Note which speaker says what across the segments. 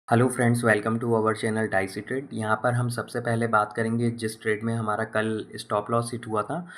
Speaker 1: Hello friends, welcome to our channel Dicey Trade. यहाँ पर हम सबसे पहले बात करेंगे जिस ट्रेड में हमारा कल स्टॉप लॉस हिट हुआ था।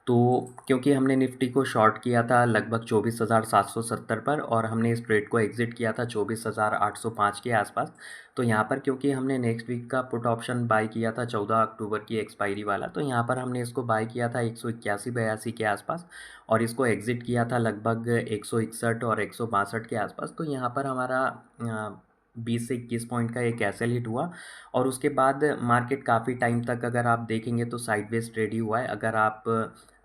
Speaker 1: तो क्योंकि हमने निफ्टी को शॉर्ट किया था लगभग 24,770 पर और हमने इस ट्रेड को एग्जिट किया था 24,805 के आसपास। तो यहाँ पर क्योंकि हमने नेक्स्ट वीक का पुट ऑप्शन बाय किया था 14 अक्टूबर की एक्सपायरी वाला, तो यहाँ पर हमने इसको बाय किया था 181-82 के आसपास और इसको एग्जिट किया था लगभग 161 और 162 के आसपास। तो यहाँ पर हमारा 20 से 21 पॉइंट का एक एसएल हिट हुआ और उसके बाद मार्केट काफ़ी टाइम तक अगर आप देखेंगे तो साइडवेज ट्रेड ही हुआ है। अगर आप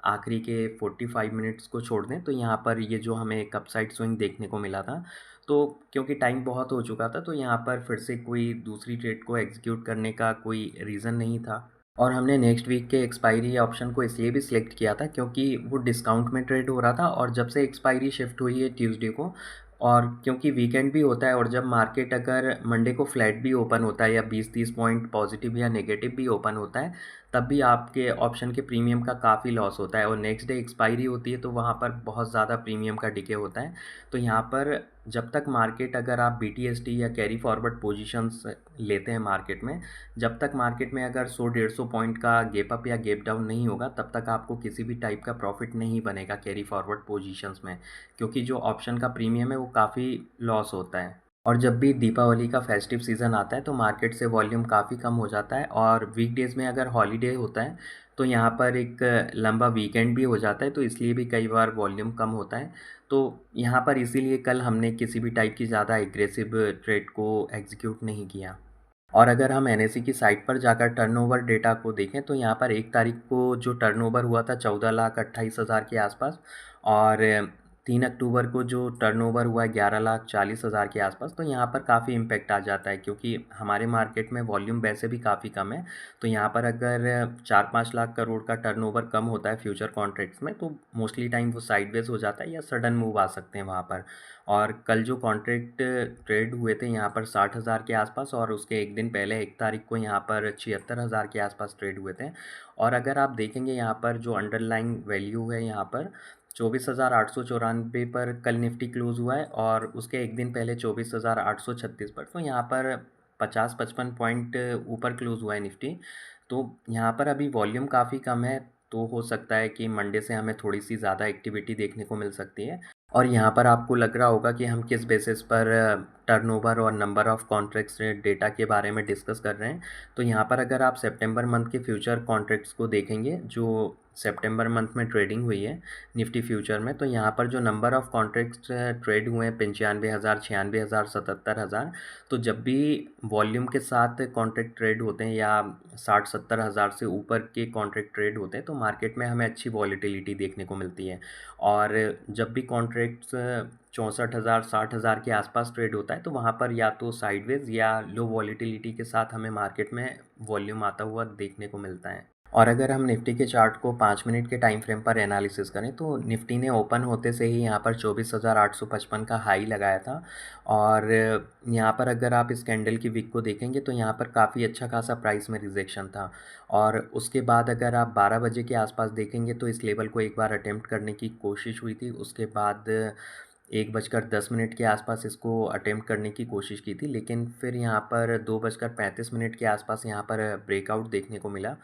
Speaker 1: आखिरी के 45 मिनट्स को छोड़ दें तो यहाँ पर ये जो हमें एक अपसाइड स्विंग देखने को मिला था, तो क्योंकि टाइम बहुत हो चुका था तो यहाँ पर फिर से कोई दूसरी ट्रेड को एग्जीक्यूट करने का कोई रीज़न नहीं था। और हमने नेक्स्ट वीक के एक्सपायरी ऑप्शन को इसलिए भी सिलेक्ट किया था क्योंकि वो डिस्काउंट में ट्रेड हो रहा था और जब से एक्सपायरी शिफ्ट हुई है ट्यूसडे को, और क्योंकि वीकेंड भी होता है और जब मार्केट अगर मंडे को फ्लैट भी ओपन होता है या 20-30 पॉइंट पॉजिटिव या नेगेटिव भी ओपन होता है, तब भी आपके ऑप्शन के प्रीमियम का काफ़ी लॉस होता है और नेक्स्ट डे एक्सपायरी होती है तो वहाँ पर बहुत ज़्यादा प्रीमियम का डिके होता है। तो यहाँ पर जब तक मार्केट, अगर आप बीटीएसटी या कैरी फॉरवर्ड पोजीशंस लेते हैं मार्केट में, जब तक मार्केट में अगर 100-150 पॉइंट का गैप अप या गैप डाउन नहीं होगा तब तक आपको किसी भी टाइप का प्रॉफिट नहीं बनेगा कैरी फॉरवर्ड पोजीशंस में, क्योंकि जो ऑप्शन का प्रीमियम है वो काफ़ी लॉस होता है। और जब भी दीपावली का फेस्टिव सीज़न आता है तो मार्केट से वॉल्यूम काफ़ी कम हो जाता है और वीकडेज़ में अगर हॉलीडे होता है तो यहाँ पर एक लंबा वीकेंड भी हो जाता है, तो इसलिए भी कई बार वॉल्यूम कम होता है। तो यहाँ पर इसीलिए कल हमने किसी भी टाइप की ज़्यादा एग्रेसिव ट्रेड को एग्जीक्यूट नहीं किया। और अगर हम एनएसई की साइट पर जाकर टर्नओवर डेटा को देखें तो यहाँ पर 1 तारीख को जो टर्नओवर हुआ था 14,28,000 के आसपास और 3 अक्टूबर को जो टर्नओवर हुआ है 11,40,000 के आसपास। तो यहाँ पर काफ़ी इम्पैक्ट आ जाता है क्योंकि हमारे मार्केट में वॉल्यूम वैसे भी काफ़ी कम है। तो यहाँ पर अगर 4-5 लाख करोड़ का टर्नओवर कम होता है फ्यूचर कॉन्ट्रैक्ट्स में तो मोस्टली टाइम वो साइडवेज हो जाता है या सडन मूव आ सकते हैं वहाँ पर। और कल जो कॉन्ट्रैक्ट ट्रेड हुए थे यहाँ पर 60,000 के आसपास और उसके एक दिन पहले 1 तारीख को यहाँ पर 76,000 के आसपास ट्रेड हुए थे। और अगर आप देखेंगे यहाँ पर जो अंडरलाइंग वैल्यू है यहाँ पर 24,894 पर कल निफ्टी क्लोज़ हुआ है और उसके एक दिन पहले 24,836 पर। तो यहाँ पर 50-55 पॉइंट ऊपर क्लोज़ हुआ है निफ्टी। तो यहाँ पर अभी वॉल्यूम काफ़ी कम है, तो हो सकता है कि मंडे से हमें थोड़ी-सी ज़्यादा एक्टिविटी देखने को मिल सकती है। और यहाँ पर आपको लग रहा होगा कि हम किस बेसिस पर टर्नओवर और नंबर ऑफ़ कॉन्ट्रैक्ट्स डेटा के बारे में डिस्कस कर रहे हैं। तो यहाँ पर अगर आप सितंबर मंथ के फ्यूचर कॉन्ट्रैक्ट्स को देखेंगे जो सितंबर मंथ में ट्रेडिंग हुई है निफ्टी फ्यूचर में, तो यहाँ पर जो नंबर ऑफ़ कॉन्ट्रैक्ट्स ट्रेड हुए हैं 95,000, 96,000, 77,000। तो जब भी वॉल्यूम के साथ कॉन्ट्रैक्ट ट्रेड होते हैं या 60-70 हज़ार से ऊपर के कॉन्ट्रैक्ट ट्रेड होते हैं तो मार्केट में हमें अच्छी वॉलेटिलिटी देखने को मिलती है। और जब भी कॉन्ट्रैक्ट्स 64,000 60,000 के आसपास ट्रेड होता है तो वहाँ पर या तो साइडवेज या लो वॉलेटिलिटी के साथ हमें मार्केट में वॉल्यूम आता हुआ देखने को मिलता है। और अगर हम निफ्टी के चार्ट को 5 मिनट के टाइम फ्रेम पर एनालिसिस करें तो निफ्टी ने ओपन होते से ही यहाँ पर 24,855 का हाई लगाया था और यहाँ पर अगर आप इस कैंडल की विक को देखेंगे तो यहाँ पर काफ़ी अच्छा खासा प्राइस में रिजेक्शन था। और उसके बाद अगर आप 12 बजे के आसपास देखेंगे तो इस लेवल को एक बार अटेम्प्ट करने की कोशिश हुई थी। उसके बाद 1:10 के आसपास इसको अटेम्प्ट करने की कोशिश की थी, लेकिन फिर यहाँ पर 2:35 के आसपास यहाँ पर ब्रेकआउट देखने को मिला।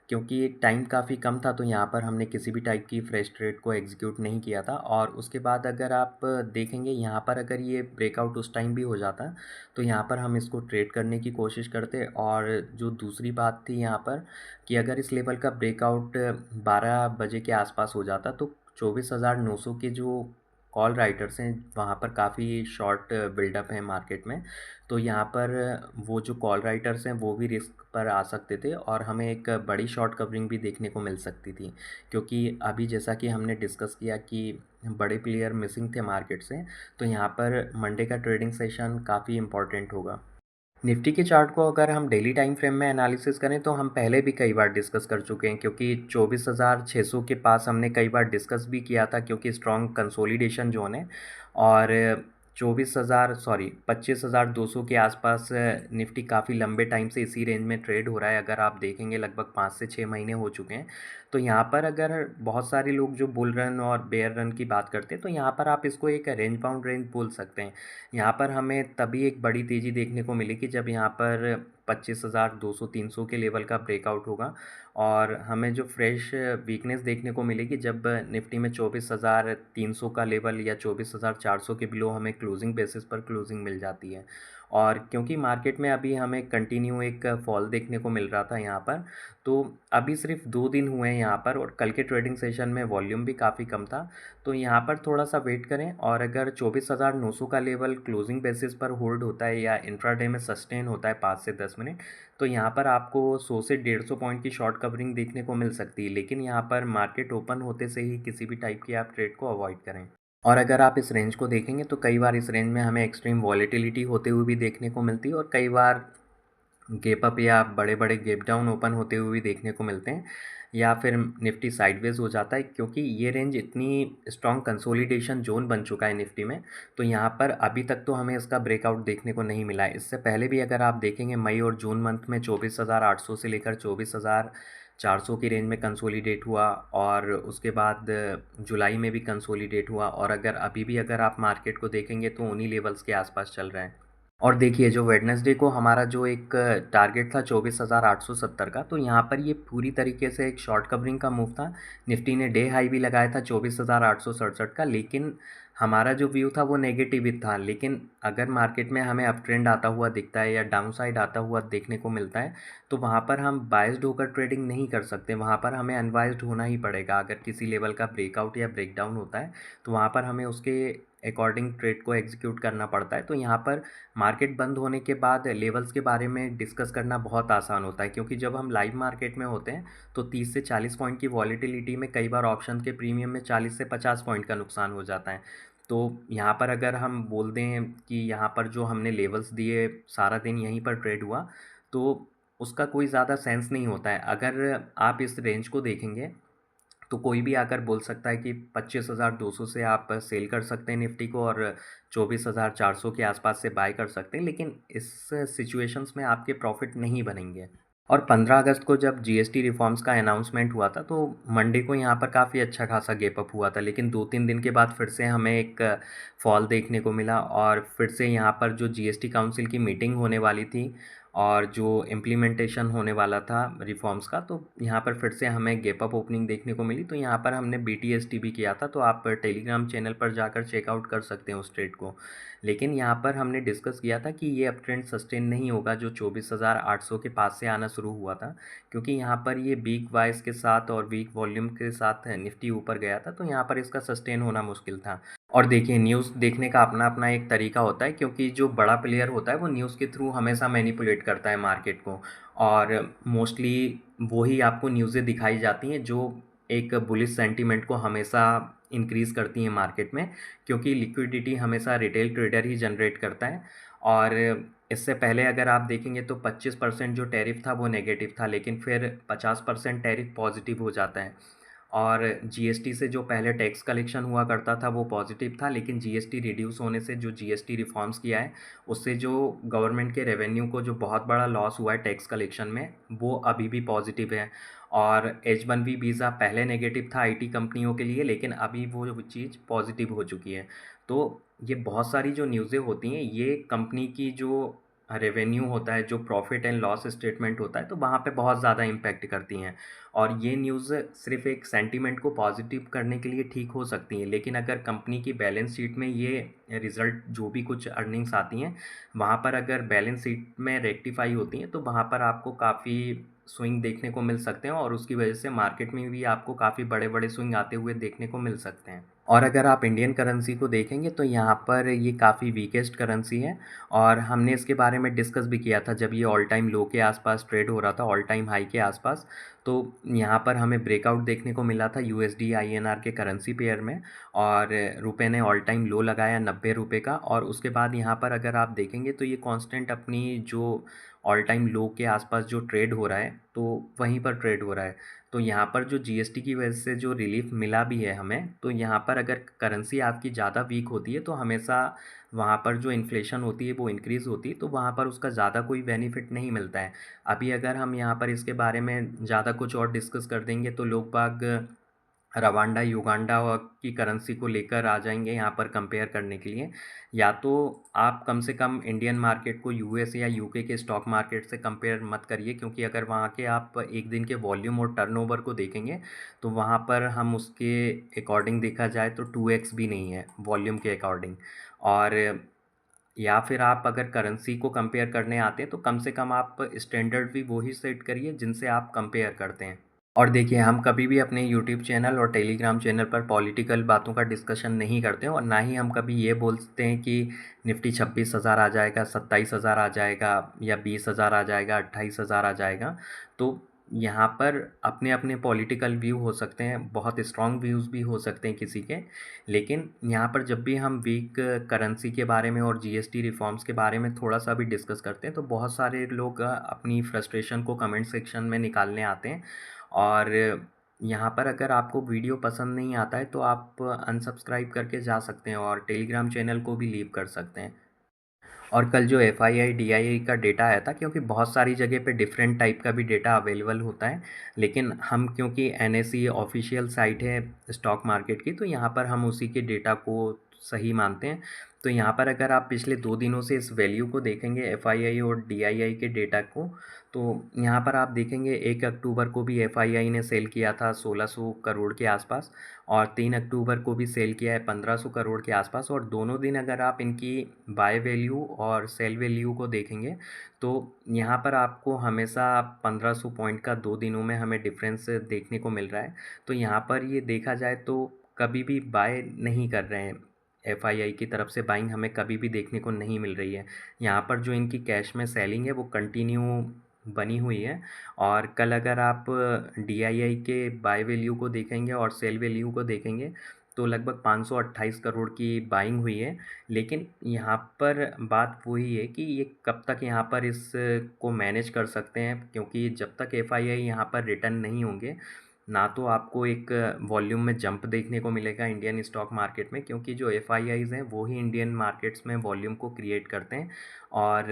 Speaker 1: क्योंकि टाइम काफ़ी कम था तो यहाँ पर हमने किसी भी टाइप की फ्रेश ट्रेड को एग्जीक्यूट नहीं किया था। और उसके बाद अगर आप देखेंगे यहाँ पर अगर ये ब्रेकआउट उस टाइम भी हो जाता तो यहाँ पर हम इसको ट्रेड करने की कोशिश करते। और जो दूसरी बात थी यहाँ पर कि अगर इस लेवल का ब्रेकआउट 12 बजे के आसपास हो जाता तो 24,900 के जो कॉल राइटर्स हैं वहाँ पर काफ़ी शॉर्ट बिल्डअप है मार्केट में। तो यहाँ पर वो जो कॉल राइटर्स हैं वो भी रिस्क पर आ सकते थे और हमें एक बड़ी शॉर्ट कवरिंग भी देखने को मिल सकती थी, क्योंकि अभी जैसा कि हमने डिस्कस किया कि बड़े प्लेयर मिसिंग थे मार्केट से, तो यहाँ पर मंडे का ट्रेडिंग सेशन काफ़ी इम्पॉर्टेंट होगा। निफ्टी के चार्ट को अगर हम डेली टाइम फ्रेम में एनालिसिस करें तो हम पहले भी कई बार डिस्कस कर चुके हैं, क्योंकि 24,600 के पास हमने कई बार डिस्कस भी किया था क्योंकि स्ट्रॉन्ग कंसोलिडेशन जोन है। और 25,200 के आसपास निफ्टी काफ़ी लंबे टाइम से इसी रेंज में ट्रेड हो रहा है। अगर आप देखेंगे लगभग 5 से 6 महीने हो चुके हैं। तो यहाँ पर अगर बहुत सारे लोग जो बुल रन और बेयर रन की बात करते हैं, तो यहाँ पर आप इसको एक रेंज बाउंड रेंज बोल सकते हैं। यहाँ पर हमें तभी एक बड़ी तेज़ी देखने को मिलेगी जब यहाँ पर 25,200-300 के लेवल का ब्रेकआउट होगा, और हमें जो फ्रेश वीकनेस देखने को मिलेगी जब निफ्टी में 24,300 का लेवल या 24,400 के बिलो हमें क्लोजिंग बेसिस पर क्लोजिंग मिल जाती है। और क्योंकि मार्केट में अभी हमें कंटिन्यू एक फॉल देखने को मिल रहा था यहाँ पर, तो अभी सिर्फ 2 दिन हुए हैं यहाँ पर, और कल के ट्रेडिंग सेशन में वॉल्यूम भी काफ़ी कम था। तो यहाँ पर थोड़ा सा वेट करें, और अगर 24,900 का लेवल क्लोजिंग बेसिस पर होल्ड होता है या इंट्राडे में सस्टेन होता है 5 से 10 मिनट, तो यहाँ पर आपको 100 से 150 पॉइंट की शॉर्ट कवरिंग देखने को मिल सकती है। लेकिन यहाँ पर मार्केट ओपन होते से ही किसी भी टाइप की आप ट्रेड को अवॉइड करें। और अगर आप इस रेंज को देखेंगे तो कई बार इस रेंज में हमें एक्सट्रीम वॉलेटिलिटी होते हुए भी देखने को मिलती है, और कई बार गैप अप या बड़े बड़े गैप डाउन ओपन होते हुए भी देखने को मिलते हैं, या फिर निफ्टी साइडवेज हो जाता है, क्योंकि ये रेंज इतनी स्ट्रॉन्ग कंसोलिडेशन जोन बन चुका है निफ्टी में। तो यहाँ पर अभी तक तो हमें इसका ब्रेकआउट देखने को नहीं मिला है। इससे पहले भी अगर आप देखेंगे मई और जून मंथ में 24,800 से लेकर 24,400 की रेंज में कंसोलिडेट हुआ, और उसके बाद जुलाई में भी कंसोलिडेट हुआ, और अगर अभी भी अगर आप मार्केट को देखेंगे तो उन्हीं लेवल्स के आसपास चल रहे हैं। और देखिए, जो वेडनेसडे को हमारा जो एक टारगेट था 24,870 का, तो यहाँ पर ये पूरी तरीके से एक शॉर्ट कवरिंग का मूव था। निफ्टी ने डे हाई भी लगाया था 24,867 का, लेकिन हमारा जो व्यू था वो नेगेटिव ही था। लेकिन अगर मार्केट में हमें अप ट्रेंड आता हुआ दिखता है या डाउन साइड आता हुआ देखने को मिलता है, तो वहाँ पर हम बायस्ड होकर ट्रेडिंग नहीं कर सकते, वहाँ पर हमें अनबायस्ड होना ही पड़ेगा। अगर किसी लेवल का ब्रेकआउट या ब्रेकडाउन होता है, तो वहाँ पर हमें उसके अकॉर्डिंग ट्रेड को एग्जीक्यूट करना पड़ता है। तो यहाँ पर मार्केट बंद होने के बाद लेवल्स के बारे में डिस्कस करना बहुत आसान होता है, क्योंकि जब हम लाइव मार्केट में होते हैं तो 30 से 40 पॉइंट की वॉलेटिलिटी में कई बार ऑप्शन के प्रीमियम में 40 से 50 पॉइंट का नुकसान हो जाता है। तो यहाँ पर अगर हम बोल दें कि यहाँ पर जो हमने लेवल्स दिए सारा दिन यहीं पर ट्रेड हुआ, तो उसका कोई ज़्यादा सेंस नहीं होता है। अगर आप इस रेंज को देखेंगे तो कोई भी आकर बोल सकता है कि 25,200 से आप सेल कर सकते हैं निफ्टी को, और 24,400 के आसपास से बाय कर सकते हैं, लेकिन इस सिचुएशंस में आपके प्रॉफिट नहीं बनेंगे। और 15 अगस्त को जब जीएसटी रिफॉर्म्स का अनाउंसमेंट हुआ था, तो मंडे को यहाँ पर काफ़ी अच्छा खासा गैप अप हुआ था, लेकिन 2-3 दिन के बाद फिर से हमें एक फॉल देखने को मिला, और फिर से यहाँ पर जो जीएसटी काउंसिल की मीटिंग होने वाली थी और जो इम्प्लीमेंटेशन होने वाला था रिफॉर्म्स का, तो यहाँ पर फिर से हमें गैप अप ओपनिंग देखने को मिली। तो यहाँ पर हमने बीटीएसटी भी किया था, तो आप टेलीग्राम चैनल पर जाकर चेकआउट कर सकते हैं उस ट्रेड को। लेकिन यहाँ पर हमने डिस्कस किया था कि ये अप ट्रेंड सस्टेन नहीं होगा जो 24,800 के पास से आना शुरू हुआ था, क्योंकि यहाँ पर ये वीक वाइज के साथ और वीक वॉल्यूम के साथ निफ्टी ऊपर गया था, तो यहाँ पर इसका सस्टेन होना मुश्किल था। और देखिए, न्यूज़ देखने का अपना अपना एक तरीका होता है, क्योंकि जो बड़ा प्लेयर होता है वो न्यूज़ के थ्रू हमेशा मैनिपुलेट करता है मार्केट को, और मोस्टली वही आपको न्यूज़ें दिखाई जाती हैं जो एक बुलिश सेंटीमेंट को हमेशा इंक्रीज़ करती हैं मार्केट में, क्योंकि लिक्विडिटी हमेशा रिटेल ट्रेडर ही जनरेट करता है। और इससे पहले अगर आप देखेंगे तो 25% जो टैरिफ था वो नेगेटिव था, लेकिन फिर 50% टैरिफ पॉजिटिव हो जाता है। और जीएसटी से जो पहले टैक्स कलेक्शन हुआ करता था वो पॉजिटिव था, लेकिन जीएसटी रिड्यूस होने से जो जीएसटी रिफॉर्म्स किया है उससे जो गवर्नमेंट के रेवेन्यू को जो बहुत बड़ा लॉस हुआ है टैक्स कलेक्शन में, वो अभी भी पॉजिटिव है। और H1B वीज़ा पहले नेगेटिव था आईटी कंपनियों के लिए, लेकिन अभी वो चीज़ पॉजिटिव हो चुकी है। तो ये बहुत सारी जो न्यूज़ें होती हैं ये कंपनी की जो रेवेन्यू होता है, जो प्रॉफिट एंड लॉस स्टेटमेंट होता है, तो वहाँ पे बहुत ज़्यादा इम्पैक्ट करती हैं। और ये न्यूज़ सिर्फ एक सेंटीमेंट को पॉजिटिव करने के लिए ठीक हो सकती हैं, लेकिन अगर कंपनी की बैलेंस शीट में ये रिज़ल्ट जो भी कुछ अर्निंग्स आती हैं वहाँ पर अगर बैलेंस शीट में रेक्टिफाई होती हैं, तो वहाँ पर आपको काफ़ी स्विंग देखने को मिल सकते हैं, और उसकी वजह से मार्केट में भी आपको काफ़ी बड़े बड़े स्विंग आते हुए देखने को मिल सकते हैं। और अगर आप इंडियन करेंसी को देखेंगे तो यहाँ पर ये काफ़ी वीकेस्ट करेंसी है, और हमने इसके बारे में डिस्कस भी किया था जब ये ऑल टाइम लो के आसपास ट्रेड हो रहा था, ऑल टाइम हाई के आसपास। तो यहाँ पर हमें ब्रेकआउट देखने को मिला था यूएसडी आईएनआर के करेंसी पेयर में, और रुपए ने ऑल टाइम लो लगाया 90 रुपये का, और उसके बाद यहाँ पर अगर आप देखेंगे तो ये कांस्टेंट अपनी जो ऑल टाइम लो के आसपास जो ट्रेड हो रहा है, तो वहीं पर ट्रेड हो रहा है। तो यहाँ पर जो जीएसटी की वजह से जो रिलीफ मिला भी है हमें, तो यहाँ पर अगर करेंसी आपकी ज़्यादा वीक होती है तो हमेशा वहाँ पर जो इन्फ्लेशन होती है वो इंक्रीज़ होती है, तो वहाँ पर उसका ज़्यादा कोई बेनिफिट नहीं मिलता है। अभी अगर हम यहाँ पर इसके बारे में ज़्यादा कुछ और डिस्कस कर देंगे तो लोग बाग रवांडा, युगांडा की करेंसी को लेकर आ जाएंगे यहाँ पर कंपेयर करने के लिए। या तो आप कम से कम इंडियन मार्केट को यूएस या यूके के स्टॉक मार्केट से कंपेयर मत करिए, क्योंकि अगर वहाँ के आप एक दिन के वॉल्यूम और टर्नओवर को देखेंगे तो वहाँ पर हम उसके अकॉर्डिंग देखा जाए तो 2x भी नहीं है वॉल्यूम के अकॉर्डिंग। और या फिर आप अगर करेंसी को कंपेयर करने आते हैं तो कम से कम आप स्टैंडर्ड भी वही सेट करिए जिनसे आप कंपेयर करते हैं। और देखिए, हम कभी भी अपने यूट्यूब चैनल और टेलीग्राम चैनल पर पॉलिटिकल बातों का डिस्कशन नहीं करते हैं, और ना ही हम कभी ये बोलते हैं कि निफ्टी 26,000 आ जाएगा, 27,000 आ जाएगा, या 20,000 आ जाएगा, 28,000 आ जाएगा। तो यहाँ पर अपने अपने पॉलिटिकल व्यू हो सकते हैं, बहुत स्ट्रॉन्ग व्यूज़ भी हो सकते हैं किसी के। लेकिन यहाँ पर जब भी हम वीक करेंसी के बारे में और जीएसटी रिफॉर्म्स के बारे में थोड़ा सा भी डिस्कस करते हैं तो बहुत सारे लोग अपनी फ्रस्ट्रेशन को कमेंट सेक्शन में निकालने आते हैं। और यहाँ पर अगर आपको वीडियो पसंद नहीं आता है तो आप अनसब्सक्राइब करके जा सकते हैं और टेलीग्राम चैनल को भी लीव कर सकते हैं। और कल जो एफआईआई डीआईआई का डेटा आया था, क्योंकि बहुत सारी जगह पे डिफरेंट टाइप का भी डेटा अवेलेबल होता है, लेकिन हम क्योंकि एनएसई ऑफिशियल साइट है स्टॉक मार्केट की, तो यहाँ पर हम उसी के डेटा को सही मानते हैं। तो यहाँ पर अगर आप पिछले 2 दिनों से इस वैल्यू को देखेंगे एफआईआई और डीआईआई के डेटा को, तो यहाँ पर आप देखेंगे 1 अक्टूबर को भी एफआईआई ने सेल किया था 1600 करोड़ के आसपास, और 3 अक्टूबर को भी सेल किया है 1500 करोड़ के आसपास। और दोनों दिन अगर आप इनकी बाय वैल्यू और सेल वैल्यू को देखेंगे तो यहाँ पर आपको हमेशा 1500 पॉइंट का 2 दिनों में हमें डिफरेंस देखने को मिल रहा है। तो यहाँ पर ये देखा जाए तो कभी भी बाय नहीं कर रहे हैं, एफआईआई की तरफ से बाइंग हमें कभी भी देखने को नहीं मिल रही है। यहाँ पर जो इनकी कैश में सेलिंग है वो कंटिन्यू बनी हुई है। और कल अगर आप डीआईआई के बाय वैल्यू को देखेंगे और सेल वैल्यू को देखेंगे तो लगभग 528 करोड़ की बाइंग हुई है। लेकिन यहाँ पर बात वही है कि ये कब तक यहाँ पर इस को मैनेज कर सकते हैं, क्योंकि जब तक एफआईआई यहाँ पर रिटर्न नहीं होंगे ना तो आपको एक वॉल्यूम में जंप देखने को मिलेगा इंडियन स्टॉक मार्केट में, क्योंकि जो एफआईआईज़ हैं वो ही इंडियन मार्केट्स में वॉल्यूम को क्रिएट करते हैं। और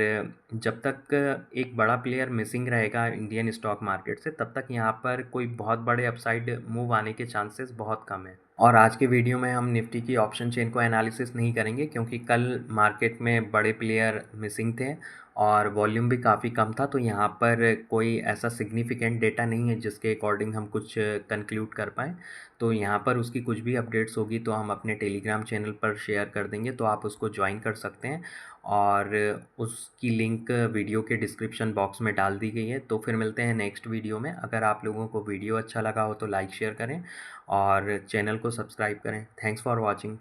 Speaker 1: जब तक एक बड़ा प्लेयर मिसिंग रहेगा इंडियन स्टॉक मार्केट से तब तक यहाँ पर कोई बहुत बड़े अपसाइड मूव आने के चांसेस बहुत कम है। और आज के वीडियो में हम निफ्टी की ऑप्शन चेन को एनालिसिस नहीं करेंगे, क्योंकि कल मार्केट में बड़े प्लेयर मिसिंग थे और वॉल्यूम भी काफ़ी कम था, तो यहाँ पर कोई ऐसा सिग्निफिकेंट डेटा नहीं है जिसके अकॉर्डिंग हम कुछ कंक्लूड कर पाएँ। तो यहाँ पर उसकी कुछ भी अपडेट्स होगी तो हम अपने टेलीग्राम चैनल पर शेयर कर देंगे, तो आप उसको ज्वाइन कर सकते हैं, और उसकी लिंक वीडियो के डिस्क्रिप्शन बॉक्स में डाल दी गई है। तो फिर मिलते हैं नेक्स्ट वीडियो में। अगर आप लोगों को वीडियो अच्छा लगा हो तो लाइक शेयर करें और चैनल को सब्सक्राइब करें। Thanks for watching.